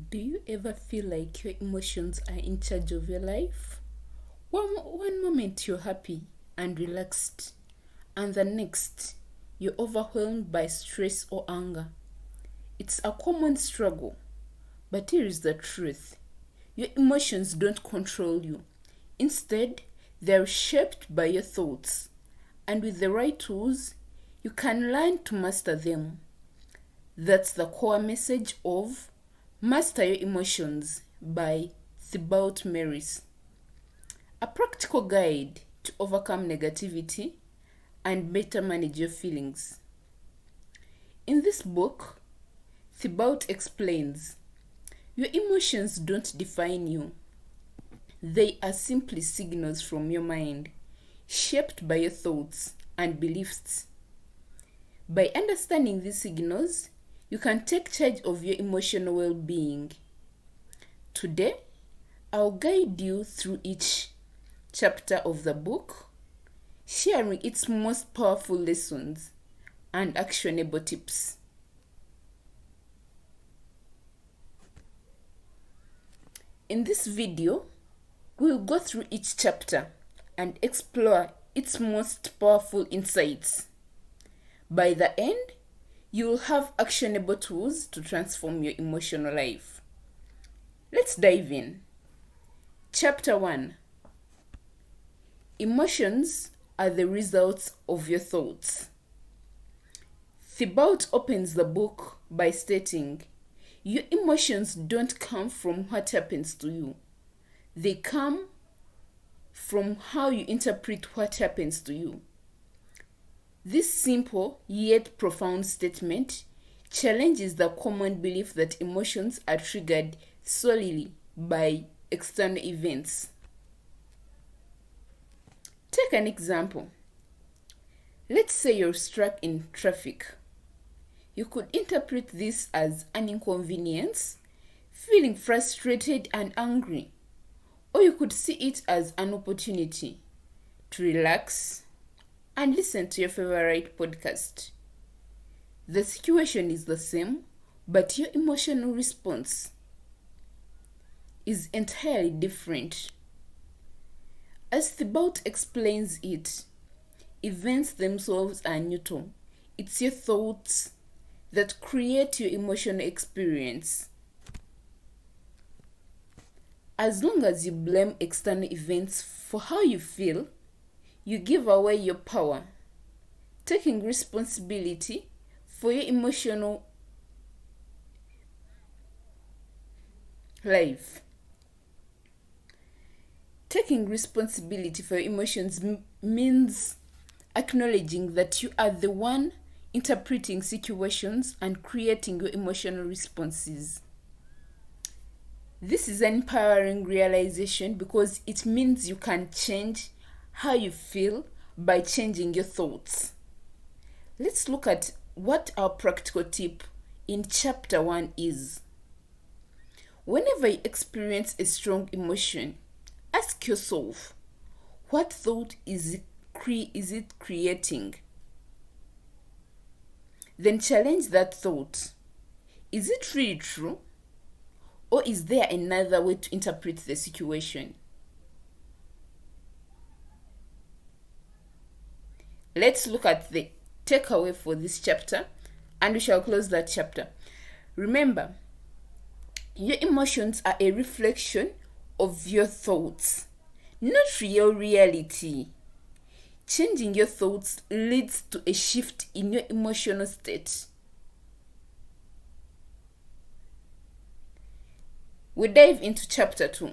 Do you ever feel like your emotions are in charge of your life? One moment you're happy and relaxed, and the next you're overwhelmed by stress or anger. It's a common struggle, but here is the truth: your emotions don't control you. Instead, they're shaped by your thoughts, and with the right tools, you can learn to master them. That's the core message of Master Your Emotions by Thibaut Meurisse, a practical guide to overcome negativity and better manage your feelings. In this book, Thibaut explains your emotions don't define you. They are simply signals from your mind, shaped by your thoughts and beliefs. By understanding these signals, you can take charge of your emotional well-being. Today, I'll guide you through each chapter of the book, sharing its most powerful lessons and actionable tips. In this video, we'll go through each chapter and explore its most powerful insights. By the end, you will have actionable tools to transform your emotional life. Let's dive in. Chapter 1. Emotions are the results of your thoughts. Thibaut opens the book by stating, your emotions don't come from what happens to you. They come from how you interpret what happens to you. This simple yet profound statement challenges the common belief that emotions are triggered solely by external events. Take an example. Let's say you're stuck in traffic. You could interpret this as an inconvenience, feeling frustrated and angry, or you could see it as an opportunity to relax and listen to your favorite podcast. The situation is the same, but your emotional response is entirely different. As Thibaut explains it, events themselves are neutral. It's your thoughts that create your emotional experience. As long as you blame external events for how you feel, you give away your power. Taking responsibility for your emotional life. Taking responsibility for your emotions means acknowledging that you are the one interpreting situations and creating your emotional responses. This is an empowering realization because it means you can change how you feel by changing your thoughts. Let's look at what our practical tip in chapter 1 is. Whenever you experience a strong emotion, ask yourself, what thought is it creating? Then challenge that thought. Is it really true? Or is there another way to interpret the situation? Let's look at the takeaway for this chapter, and we shall close that chapter. Remember, your emotions are a reflection of your thoughts, not your reality. Changing your thoughts leads to a shift in your emotional state. We dive into chapter 2.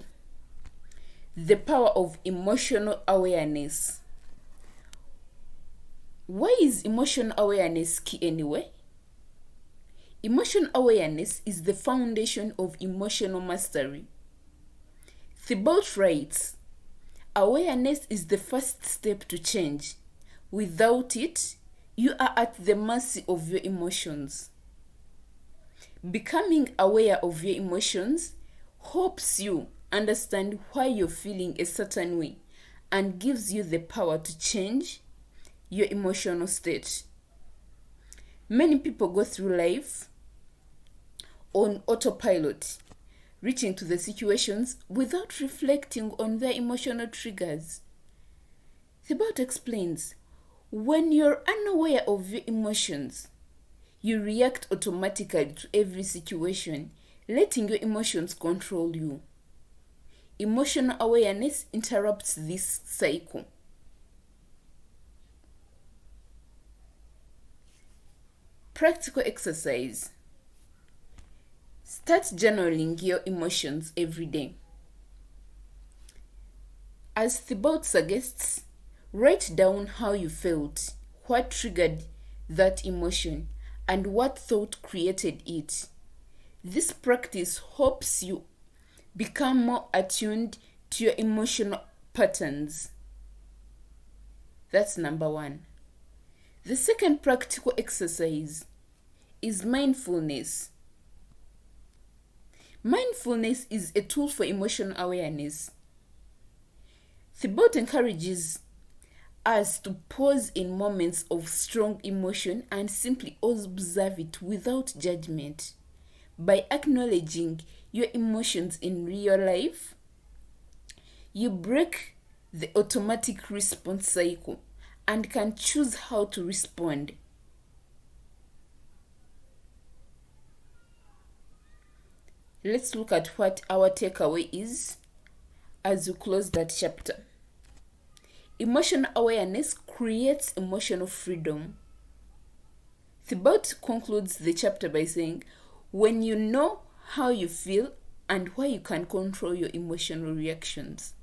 The power of emotional awareness. Why is emotional awareness key anyway? Emotional awareness is the foundation of emotional mastery. Thibaut writes, awareness is the first step to change. Without it, you are at the mercy of your emotions. Becoming aware of your emotions helps you understand why you're feeling a certain way and gives you the power to change your emotional state. Many people go through life on autopilot, reaching to the situations without reflecting on their emotional triggers. Thibaut explains, when you're unaware of your emotions, you react automatically to every situation, letting your emotions control you. Emotional awareness interrupts this cycle. Practical exercise. Start journaling your emotions every day. As Thibaut suggests, write down how you felt, what triggered that emotion, and what thought created it. This practice helps you become more attuned to your emotional patterns. That's number one. The second practical exercise is mindfulness. Mindfulness is a tool for emotional awareness. Thibaut encourages us to pause in moments of strong emotion and simply observe it without judgment. By acknowledging your emotions in real life, you break the automatic response cycle and can choose how to respond. Let's look at what our takeaway is as we close that chapter. Emotional awareness creates emotional freedom. Thibaut concludes the chapter by saying, when you know how you feel and why you can control your emotional reactions.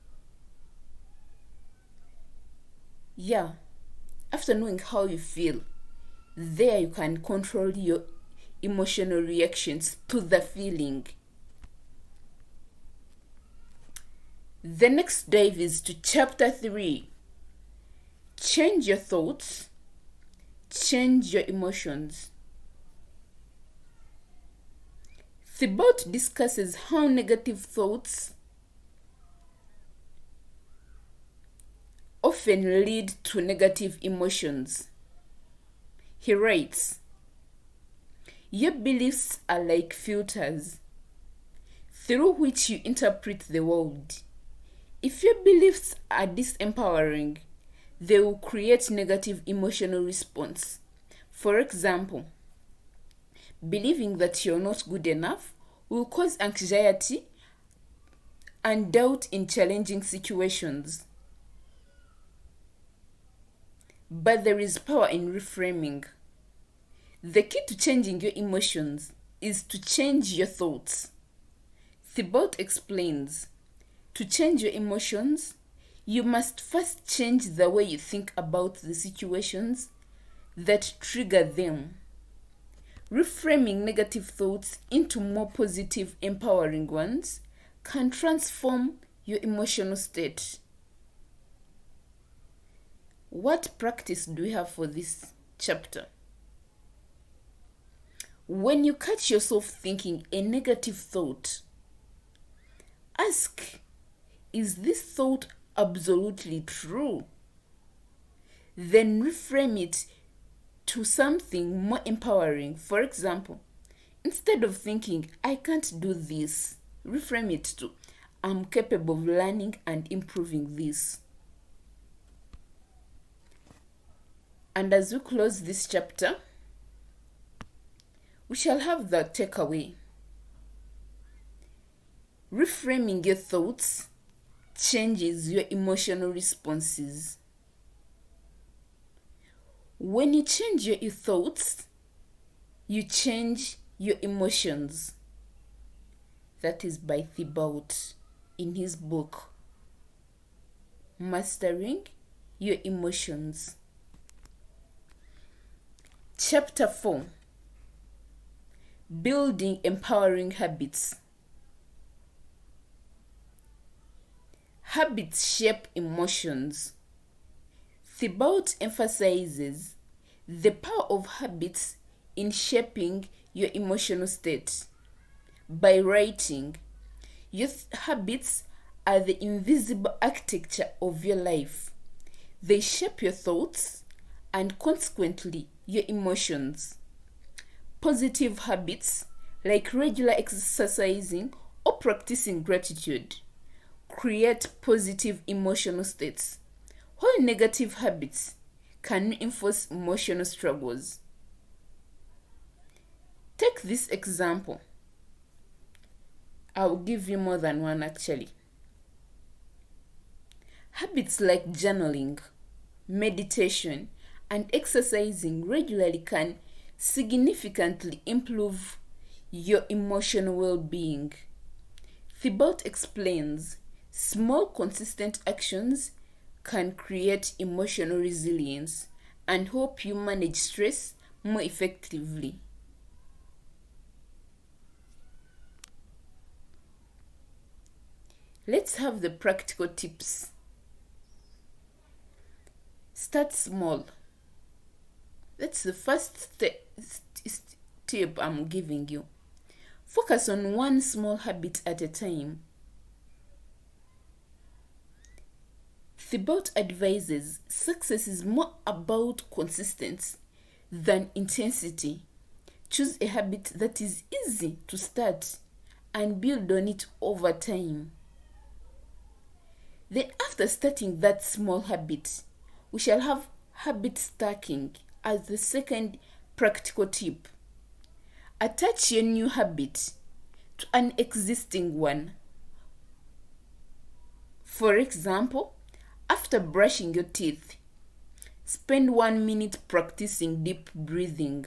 Yeah, after knowing how you feel, there you can control your emotional reactions to the feeling. The next dive is to chapter 3. Change your thoughts, change your emotions. Thibaut discusses how negative thoughts often lead to negative emotions. He writes, your beliefs are like filters through which you interpret the world. If your beliefs are disempowering, they will create negative emotional response. For example, believing that you're not good enough will cause anxiety and doubt in challenging situations. But there is power in reframing. The key to changing your emotions is to change your thoughts. Thibaut explains, to change your emotions, you must first change the way you think about the situations that trigger them. Reframing negative thoughts into more positive, empowering ones can transform your emotional state. What practice do we have for this chapter? When you catch yourself thinking a negative thought, ask, is this thought absolutely true? Then reframe it to something more empowering. For example, instead of thinking, I can't do this, reframe it to, I'm capable of learning and improving this. And as we close this chapter, we shall have the takeaway. Reframing your thoughts changes your emotional responses. When you change your thoughts, you change your emotions. That is by Thibaut in his book, Mastering Your Emotions. Chapter 4. Building empowering habits. Habits shape emotions. Thibaut emphasizes the power of habits in shaping your emotional state. By writing, your habits are the invisible architecture of your life. They shape your thoughts and consequently your emotions. Positive habits like regular exercising or practicing gratitude create positive emotional states, while negative habits can reinforce emotional struggles. Take this example. I'll give you more than one actually. Habits like journaling, meditation, and exercising regularly can significantly improve your emotional well-being. Thibaut explains small consistent actions can create emotional resilience and help you manage stress more effectively. Let's have the practical tips. Start small. That's the first tip I'm giving you. Focus on one small habit at a time. Thibaut advises success is more about consistency than intensity. Choose a habit that is easy to start and build on it over time. Then, after starting that small habit, we shall have habit stacking as the second practical tip. Attach your new habit to an existing one. For example, after brushing your teeth, spend 1 minute practicing deep breathing.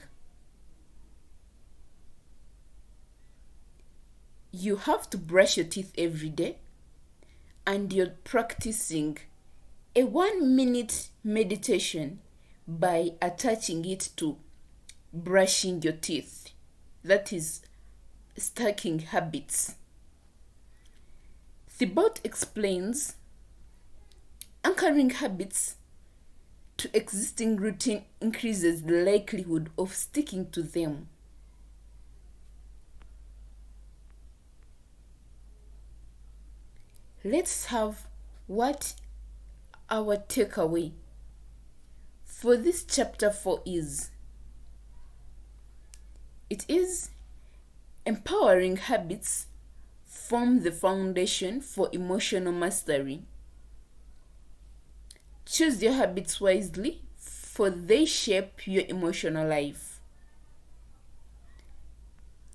You have to brush your teeth every day, and you're practicing a 1 minute meditation by attaching it to brushing your teeth. That is stacking habits. Thibaut explains anchoring habits to existing routine increases the likelihood of sticking to them. Let's have what our takeaway for this chapter 4 is. It is empowering habits form the foundation for emotional mastery. Choose your habits wisely, for they shape your emotional life.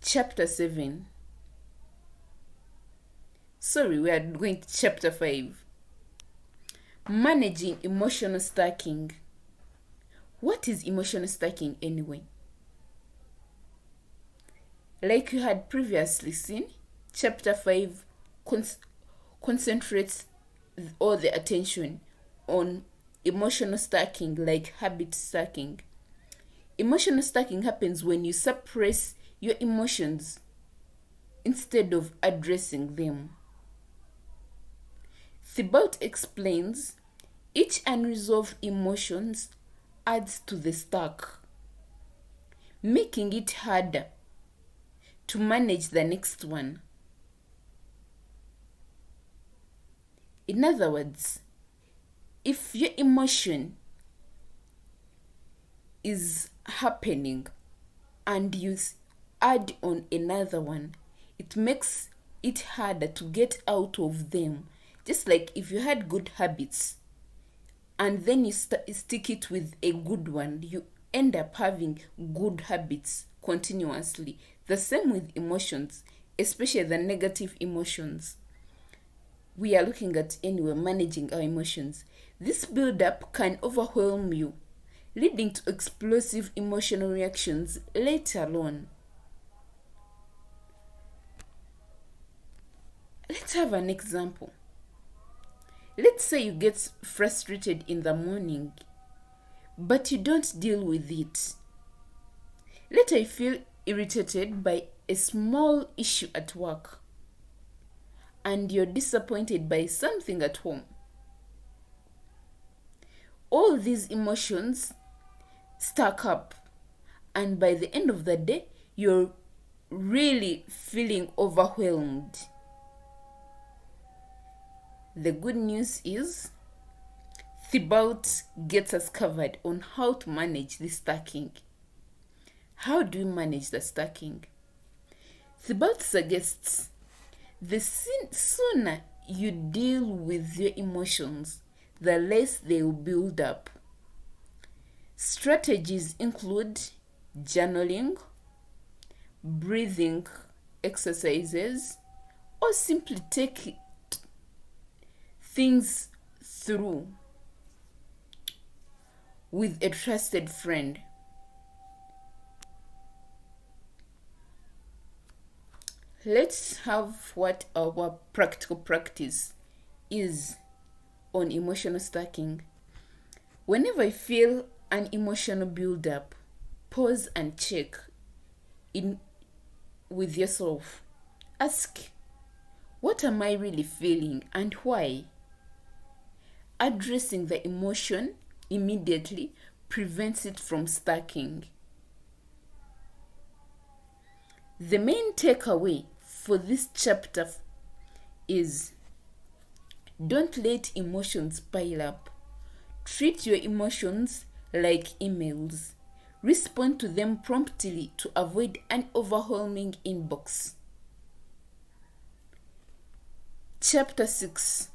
Chapter 7. We are going to chapter 5. Managing emotional stacking. What is emotional stacking anyway? Like you had previously seen, chapter 5 concentrates all the attention on emotional stacking, like habit stacking. Emotional stacking happens when you suppress your emotions instead of addressing them. Thibaut explains each unresolved emotions adds to the stack, making it harder to manage the next one. In other words, if your emotion is happening and you add on another one, it makes it harder to get out of them. Just like if you had good habits and then you stick it with a good one, you end up having good habits continuously. The same with emotions, especially the negative emotions. We are looking at anyway managing our emotions. This build-up can overwhelm you, leading to explosive emotional reactions later on. Let's have an example. Let's say you get frustrated in the morning, but you don't deal with it. Later you feel irritated by a small issue at work, and you're disappointed by something at home. All these emotions stack up, and by the end of the day, you're really feeling overwhelmed. The good news is Thibaut gets us covered on how to manage the stacking. How do we manage the stacking? Thibaut suggests The sooner you deal with your emotions, the less they will build up. Strategies include journaling, breathing exercises, or simply take things through with a trusted friend. Let's have what our practical practice is on emotional stacking. Whenever I feel an emotional build up, pause and check in with yourself. Ask, what am I really feeling and why? Addressing the emotion immediately prevents it from stacking. The main takeaway for this chapter is, don't let emotions pile up. Treat your emotions like emails. Respond to them promptly to avoid an overwhelming inbox. Chapter 6.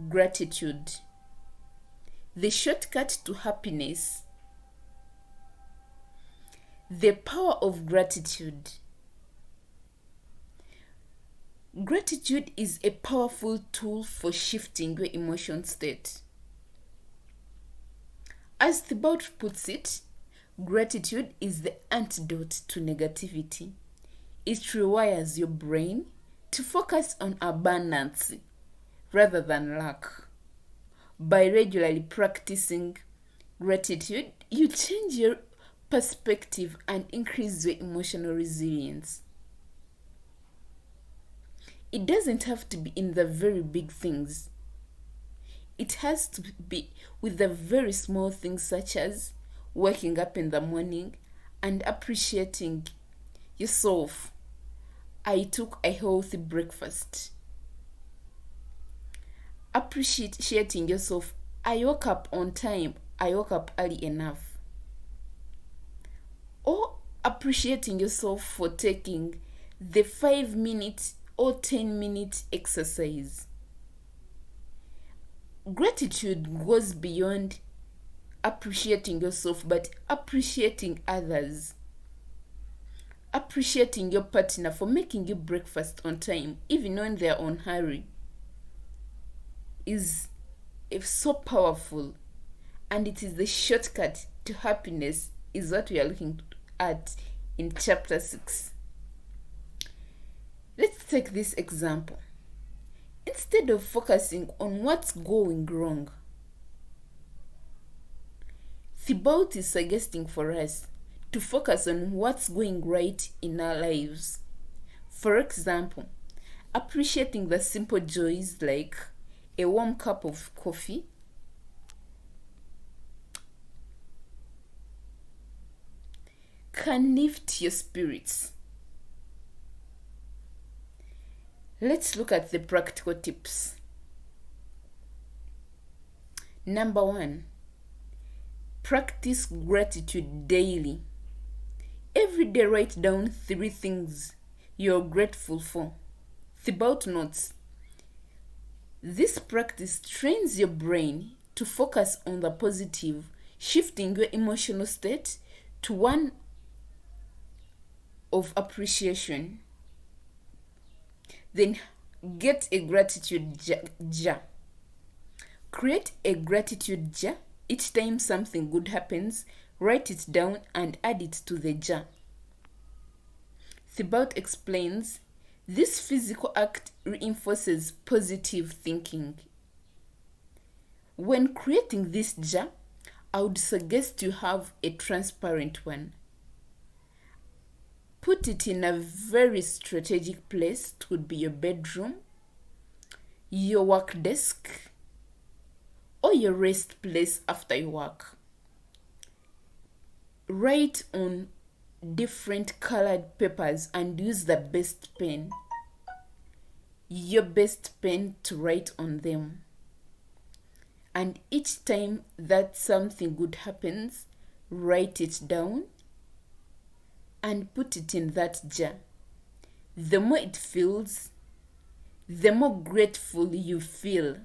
Gratitude. The shortcut to happiness. The power of gratitude. Gratitude is a powerful tool for shifting your emotion state. As Thibaut puts it, gratitude is the antidote to negativity. It rewires your brain to focus on abundance rather than lack. By regularly practicing gratitude, you change your perspective and increase your emotional resilience. It doesn't have to be in the very big things. It has to be with the very small things, such as waking up in the morning and appreciating yourself. I took a healthy breakfast. Appreciating yourself. I woke up on time. I woke up early enough. Or appreciating yourself for taking the 5 minutes or 10-minute exercise. Gratitude goes beyond appreciating yourself, but appreciating others. Appreciating your partner for making you breakfast on time, even when they're on hurry, is so powerful, and it is the shortcut to happiness, is what we are looking at in chapter 6. Let's take this example. Instead of focusing on what's going wrong, Thibaut is suggesting for us to focus on what's going right in our lives. For example, appreciating the simple joys like a warm cup of coffee, can lift your spirits. Let's look at the practical tips. Number 1, practice gratitude daily. Every day write down 3 things you're grateful for. Thibaut notes, this practice trains your brain to focus on the positive, shifting your emotional state to one of appreciation. Then get a gratitude jar. Create a gratitude jar. Each time something good happens, write it down and add it to the jar. Thibaut explains, this physical act reinforces positive thinking. When creating this jar, I would suggest you have a transparent one. Put it in a very strategic place. It could be your bedroom, your work desk, or your rest place after your work. Write on different colored papers and use the best pen. Your best pen to write on them. And each time that something good happens, write it down and put it in that jar. the more it feels, the more grateful you feel.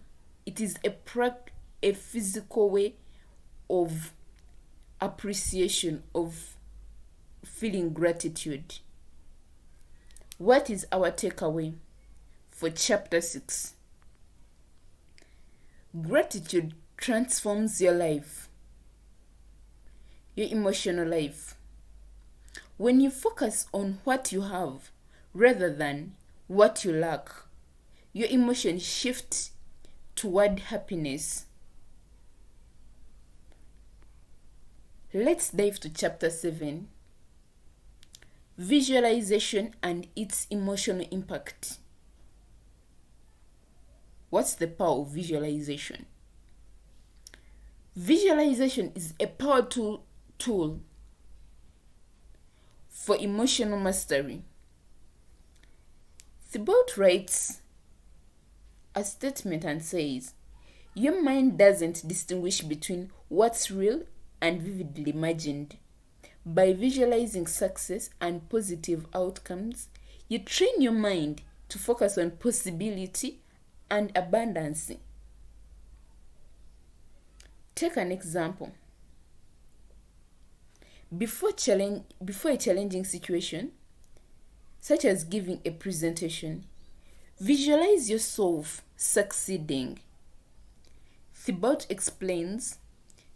It is a physical way of appreciation, of feeling gratitude. What is our takeaway for chapter 6? Gratitude transforms your life, your emotional life. When you focus on what you have rather than what you lack, your emotions shift toward happiness. Let's dive to chapter 7. Visualization and its emotional impact. What's the power of visualization? Visualization is a powerful tool for emotional mastery. Thibaut writes a statement and says, your mind doesn't distinguish between what's real and vividly imagined. By visualizing success and positive outcomes, you train your mind to focus on possibility and abundance. Take an example. Before a challenging situation, such as giving a presentation, visualize yourself succeeding. Thibaut explains,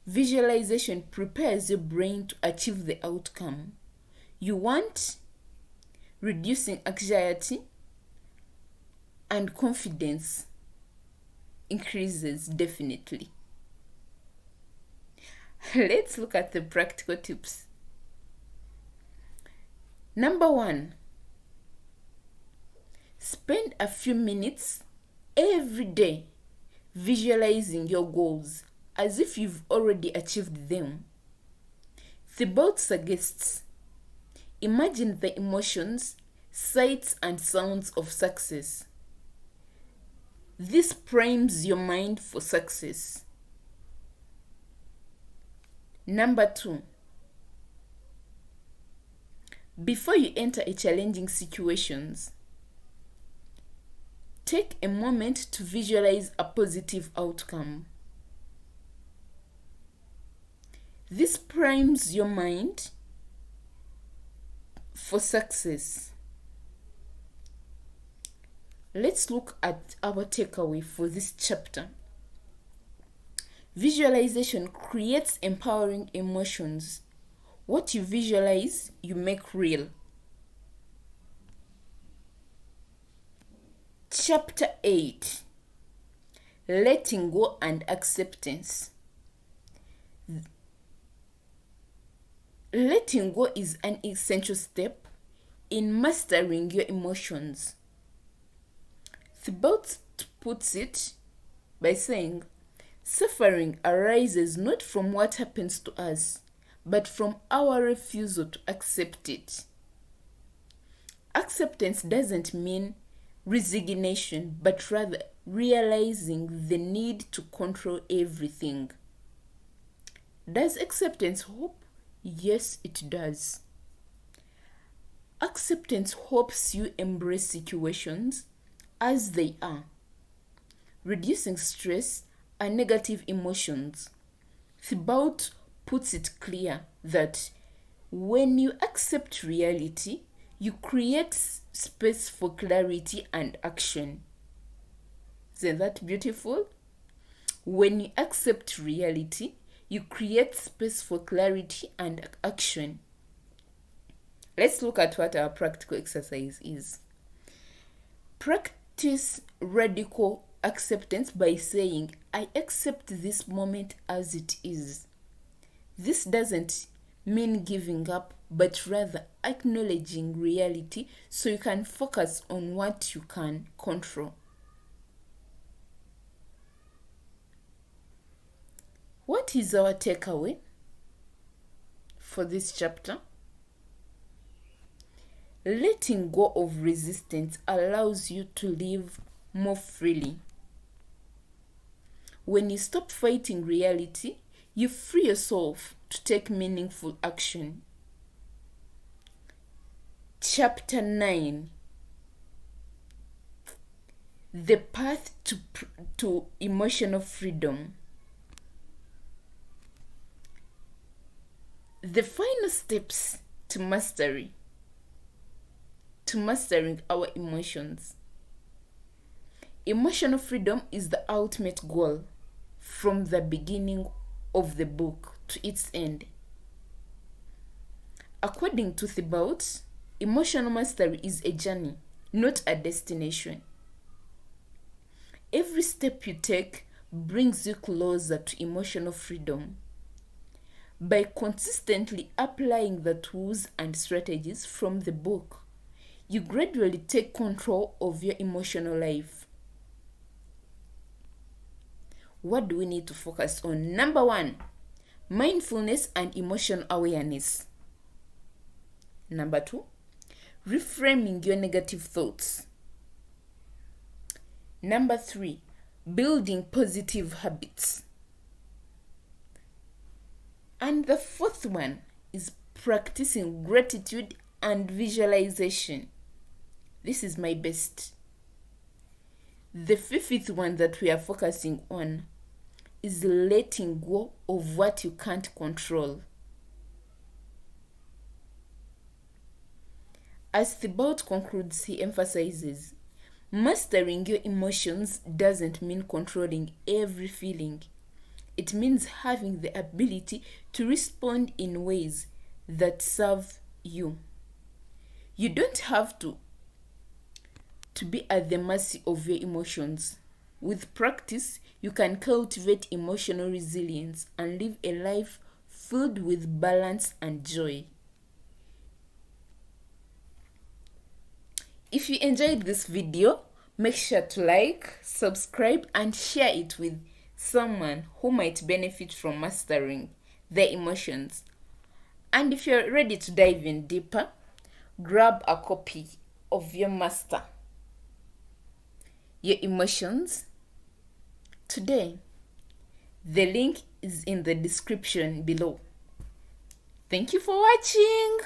visualization prepares your brain to achieve the outcome you want, reducing anxiety, and confidence increases definitely. Let's look at the practical tips. Number 1, spend a few minutes every day visualizing your goals as if you've already achieved them. Thibaut suggests, imagine the emotions, sights, and sounds of success. This primes your mind for success. Number 2, before you enter a challenging situation, take a moment to visualize a positive outcome. This primes your mind for success. Let's look at our takeaway for this chapter. Visualization creates empowering emotions. What you visualize, you make real. Chapter 8. Letting go and acceptance. Letting go is an essential step in mastering your emotions. Thibaut puts it by saying, suffering arises not from what happens to us, but from our refusal to accept it. Acceptance doesn't mean resignation, but rather realizing the need to control everything. Does acceptance hope? Yes, it does. Acceptance helps you embrace situations as they are, reducing stress and negative emotions. Thibaut puts it clear that when you accept reality, you create space for clarity and action. Isn't that beautiful? When you accept reality, you create space for clarity and action. Let's look at what our practical exercise is. Practice radical acceptance by saying, I accept this moment as it is. This doesn't mean giving up, but rather acknowledging reality so you can focus on what you can control. What is our takeaway for this chapter? Letting go of resistance allows you to live more freely. When you stop fighting reality, you free yourself to take meaningful action. Chapter 9. The path to emotional freedom. The final steps to mastering our emotions. Emotional freedom is the ultimate goal from the beginning of the book to its end. According to Thibaut, emotional mastery is a journey, not a destination. Every step you take brings you closer to emotional freedom. By consistently applying the tools and strategies from the book, you gradually take control of your emotional life. What do we need to focus on? Number 1, mindfulness and emotional awareness. Number 2, reframing your negative thoughts. Number 3, building positive habits. And the 4th one is practicing gratitude and visualization. This is my best. The 5th one that we are focusing on is letting go of what you can't control. As Thibaut concludes, he emphasizes, mastering your emotions doesn't mean controlling every feeling. It means having the ability to respond in ways that serve you. You don't have to be at the mercy of your emotions. With practice, you can cultivate emotional resilience and live a life filled with balance and joy. If you enjoyed this video, make sure to like, subscribe, and share it with someone who might benefit from mastering their emotions. And if you're ready to dive in deeper, grab a copy of your Master Your Emotions today. The link is in the description below. Thank you for watching.